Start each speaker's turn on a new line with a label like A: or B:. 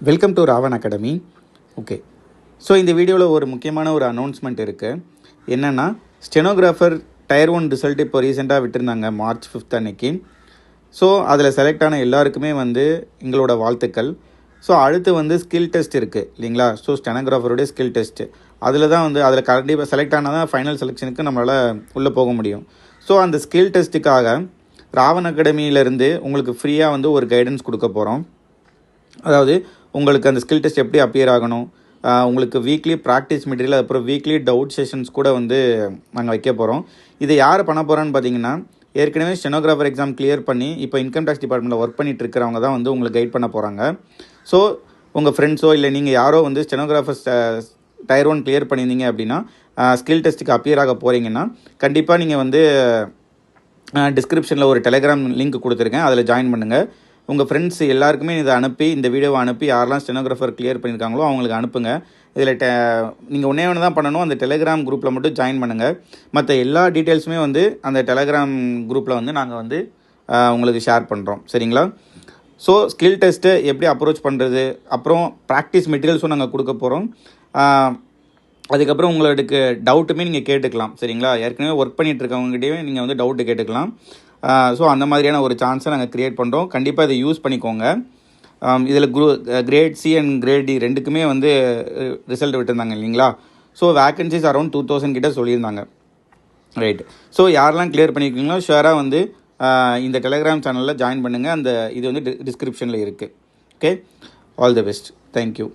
A: Welcome to Ravan academy. Okay, so இந்த வீடியோவில் ஒரு முக்கியமான ஒரு அனௌன்ஸ்மெண்ட் இருக்குது. என்னென்னா, ஸ்டெனோகிராஃபர் டயர் 1 ரிசல்ட் இப்போ ரீசெண்டாக விட்டுருந்தாங்க March 5 அன்னைக்கு. ஸோ அதில் செலக்ட் ஆன எல்லாருக்குமே எங்களோட வாழ்த்துக்கள். ஸோ அடுத்து ஸ்கில் டெஸ்ட் இருக்குது இல்லைங்களா? ஸோ ஸ்டெனோகிராஃபருடைய ஸ்கில் டெஸ்ட்டு அதில் தான் அதில் கண்டிப்பாக செலக்ட் ஆனால் தான் ஃபைனல் செலெக்ஷனுக்கு நம்மளால் உள்ளே போக முடியும். ஸோ அந்த ஸ்கில் டெஸ்ட்டுக்காக ராவன் அகாடமியிலேருந்து உங்களுக்கு ஃப்ரீயாக ஒரு கைடன்ஸ் கொடுக்க போகிறோம். அதாவது உங்களுக்கு அந்த ஸ்கில் டெஸ்ட் எப்படி அப்பியர் ஆகணும், உங்களுக்கு வீக்லி ப்ராக்டிஸ் மெட்டீரியல், அப்புறம் வீக்லி டவுட் செஷன்ஸ் கூட நாங்கள் வைக்க போகிறோம். இதை யார் பண்ண போகிறோன்னு பார்த்தீங்கன்னா, ஏற்கனவே ஸ்டெனோகிராஃபர் எக்ஸாம் கிளியர் பண்ணி இப்போ இன்கம் டேக்ஸ் டிபார்ட்மெண்ட்டில் ஒர்க் பண்ணிட்டு இருக்கிறவங்க தான் உங்களுக்கு கைட் பண்ண போகிறாங்க. ஸோ உங்கள் ஃப்ரெண்ட்ஸோ இல்லை நீங்கள் யாரோ ஸ்டெனோகிராஃபர் டயர் 1 கிளியர் பண்ணியிருந்தீங்க அப்படின்னா, ஸ்கில் டெஸ்ட்டுக்கு அப்பியர் ஆக போகிறீங்கன்னா கண்டிப்பாக நீங்கள் டிஸ்கிரிப்ஷனில் ஒரு டெலிகிராம் லிங்க் கொடுத்துருக்கேன், அதில் ஜாயின் பண்ணுங்கள். உங்கள் ஃப்ரெண்ட்ஸ் எல்லாருக்குமே இதை அனுப்பி, இந்த வீடியோவை அனுப்பி, யாரெல்லாம் ஸ்டெனோகிராஃபர் கிளியர் பண்ணியிருக்காங்களோ அவங்களுக்கு அனுப்புங்க. இதில் நீங்கள் ஒன்று தான் பண்ணணும், அந்த டெலிகிராம் குரூப்பில் மட்டும் ஜாயின் பண்ணுங்கள். மற்ற எல்லா டீட்டெயில்ஸுமே அந்த டெலிகிராம் குரூப்பில் நாங்கள் உங்களுக்கு ஷேர் பண்ணுறோம். சரிங்களா? ஸோ ஸ்கில் டெஸ்ட்டு எப்படி அப்ரோச் பண்ணுறது, அப்புறம் ப்ராக்டிஸ் மெட்டீரியல்ஸும் நாங்கள் கொடுக்க போகிறோம். அதுக்கப்புறம் உங்களுக்கு டவுட்டுமே நீங்கள் கேட்டுக்கலாம். சரிங்களா? ஏற்கனவே ஒர்க் பண்ணிகிட்டு இருக்கவங்ககிட்டயே நீங்கள் டவுட்டு கேட்டுக்கலாம். ஸோ அந்த மாதிரியான ஒரு சான்ஸை நாங்கள் க்ரியேட் பண்ணுறோம். கண்டிப்பாக இதை யூஸ் பண்ணிக்கோங்க. இதில் grade C and grade D ரெண்டுக்குமே ரிசல்ட் விட்டுருந்தாங்க இல்லைங்களா? ஸோ வேக்கன்சிஸ் அரௌண்ட் 2000 கிட்ட சொல்லியிருந்தாங்க. ரைட். ஸோ யாரெல்லாம் கிளியர் பண்ணியிருக்கீங்களோ ஷுவராக இந்த டெலிகிராம் சேனலில் ஜாயின் பண்ணுங்கள். இது டிஸ்கிரிப்ஷனில் இருக்குது. Okay, all the best. Thank you.